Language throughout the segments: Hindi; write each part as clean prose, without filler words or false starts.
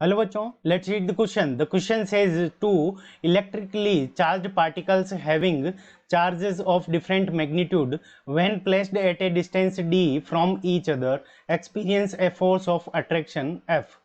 Hello bachon, let's read the question. The question says two electrically charged particles having charges of different magnitude when placed at a distance d from each other experience a force of attraction F.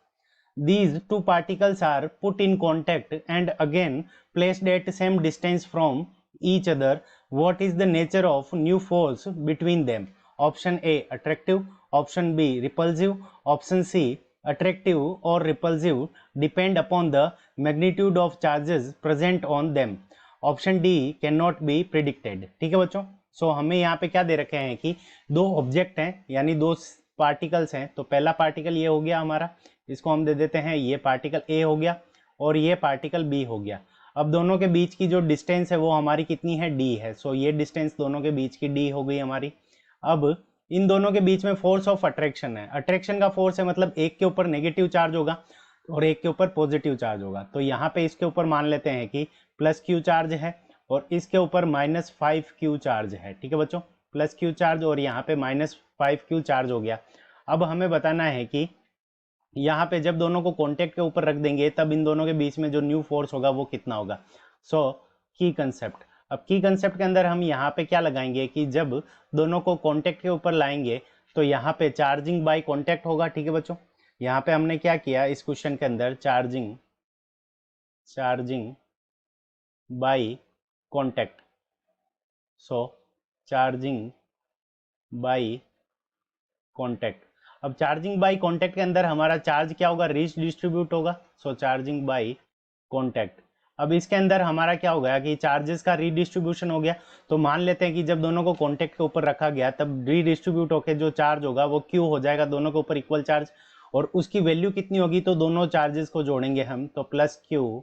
These two particles are put in contact and again placed at same distance from each other. What is the nature of new force between them? Option A attractive, option B repulsive, option C attractive or repulsive depend upon the magnitude of charges present on them. Option D can not be predicted. ठीक है बच्चों, सो हमें यहाँ पे क्या दे रखे हैं कि दो ऑब्जेक्ट हैं यानी दो पार्टिकल्स हैं। तो पहला पार्टिकल ये हो गया हमारा, इसको हम दे देते हैं ये पार्टिकल ए हो गया और ये पार्टिकल बी हो गया। अब दोनों के बीच की जो डिस्टेंस है वो हमारी कितनी है, डी है। सो ये डिस्टेंस दोनों के बीच की डी हो गई हमारी। अब इन दोनों के बीच में फोर्स ऑफ अट्रैक्शन है, अट्रैक्शन का फोर्स है मतलब एक के ऊपर नेगेटिव चार्ज होगा और एक के ऊपर पॉजिटिव चार्ज होगा। तो यहाँ पे इसके ऊपर मान लेते हैं कि प्लस क्यू चार्ज है और इसके ऊपर माइनस 5q चार्ज है। ठीक है बच्चों, प्लस क्यू चार्ज और यहाँ पे माइनस 5q चार्ज हो गया। अब हमें बताना है कि यहाँ पे जब दोनों को कॉन्टेक्ट के ऊपर रख देंगे तब इन दोनों के बीच में जो न्यू फोर्स होगा वो कितना होगा। सो की कंसेप्ट, अब की कंसेप्ट के अंदर हम यहाँ पे क्या लगाएंगे कि जब दोनों को कॉन्टेक्ट के ऊपर लाएंगे तो यहाँ पे चार्जिंग बाय कॉन्टेक्ट होगा। ठीक है बच्चों, यहाँ पे हमने क्या किया इस क्वेश्चन के अंदर, charging by contact. So charging by contact, अब चार्जिंग बाय कॉन्टेक्ट के अंदर हमारा चार्ज क्या होगा, डिस्ट्रीब्यूट होगा। सो चार्जिंग बाय कॉन्टेक्ट, अब इसके अंदर हमारा क्या हो गया कि चार्जेस का रीडिस्ट्रीब्यूशन हो गया। तो मान लेते हैं कि जब दोनों को कॉन्टेक्ट के ऊपर रखा गया तब रीडिस्ट्रीब्यूट होकर जो चार्ज होगा वो क्यू हो जाएगा, दोनों के ऊपर इक्वल चार्ज। और उसकी वैल्यू कितनी होगी, तो दोनों चार्जेस को जोड़ेंगे हम, तो प्लस क्यू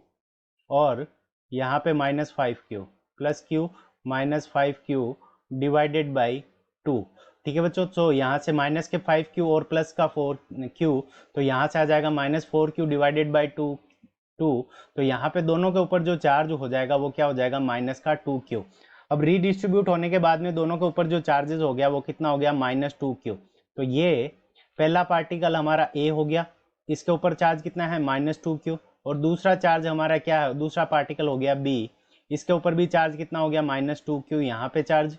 और यहाँ पे minus 5q, plus Q minus 5q divided by 2। ठीक है बच्चों, तो यहाँ से माइनस के 5q और प्लस का 4q, तो यहाँ से आ जाएगा माइनस 4q डिवाइडेड बाई 2। तो यहाँ पे दोनों के ऊपर जो चार्ज हो जाएगा वो क्या हो जाएगा, माइनस का 2q। अब रीडिस्ट्रीब्यूट होने के बाद में दोनों के ऊपर जो चार्जेस हो गया वो कितना हो गया, माइनस 2q। तो ये पहला पार्टिकल हमारा a हो गया, इसके ऊपर चार्ज कितना है, माइनस 2q। और दूसरा चार्ज हमारा क्या है, दूसरा पार्टिकल हो गया b, इसके ऊपर भी चार्ज कितना हो गया, माइनस 2q यहाँ पे चार्ज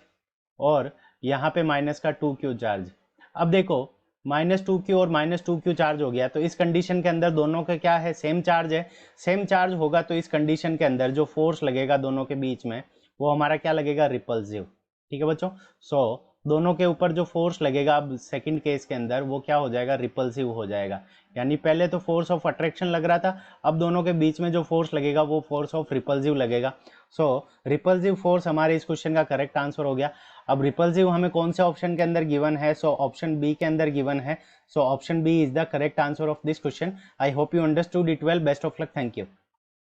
और यहाँ पे माइनस का 2q चार्ज। अब देखो माइनस 2q और माइनस 2q चार्ज हो गया, तो इस कंडीशन के अंदर दोनों का क्या है, सेम चार्ज है। सेम चार्ज होगा तो इस कंडीशन के अंदर जो फोर्स लगेगा दोनों के बीच में वो हमारा क्या लगेगा, रिपल्सिव। ठीक है बच्चों, सो दोनों के ऊपर जो फोर्स लगेगा अब सेकंड केस के अंदर वो क्या हो जाएगा, रिपल्सिव हो जाएगा। यानी पहले तो फोर्स ऑफ अट्रैक्शन लग रहा था, अब दोनों के बीच में जो फोर्स लगेगा वो फोर्स ऑफ रिपल्सिव लगेगा। सो रिपल्सिव फोर्स हमारे इस क्वेश्चन का करेक्ट आंसर हो गया। अब रिपल्सिव हमें कौन से ऑप्शन के अंदर गिवन है, सो ऑप्शन बी के अंदर गिवन है। So option B is the correct answer of this question. I hope you understood it well. Best of luck, thank you.